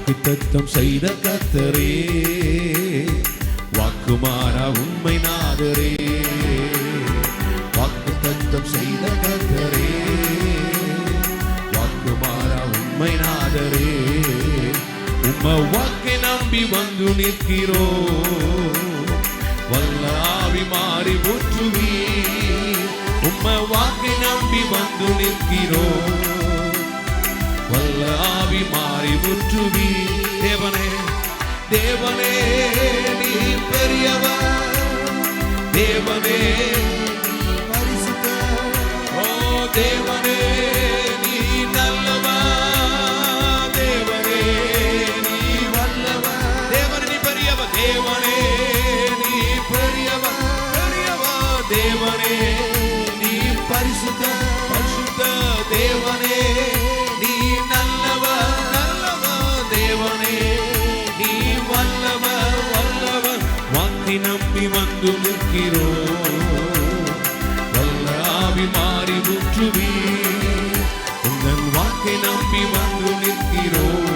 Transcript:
வாக்குத்தத்தம் செய்த கர்த்தரே, வாக்குமாறா உண்மை நாதரே. வாக்குத்தத்தம் செய்த கர்த்தரே, வாக்குமாறா உண்மை நாதரே. உம்ம வாக்கை நம்பி வந்து நிற்கிறோம், வல்ல ஆவி மாறி ஊற்றுவி. உம்ம வாக்கை நம்பி வந்து நிற்கிறோம், வல்ல ஆவி மாறி ஊற்றுவி. தேவனே தேவனே நீ பெரியவர், தேவனே நீ பரிசுத்தர். ஓ தேவனே நீ நல்லவர், தேவனே நீ வல்லவர். தேவனே நீ பெரியவர், தேவனே நீ பெரியவர், பெரியவர். தேவனே நீ பரிசுத்தர், பரிசுத்தர். தேவனே நீ நல்லவர், நல்லவர். தேவனே நீ வல்லவர், வல்லவர். வாக்கை நம்பி வந்து நிற்கிறோம், வல்ல ஆவி மாறி ஊற்றுவி. உங்கள் வாக்கை நம்பி வந்து நிற்கிறோம்,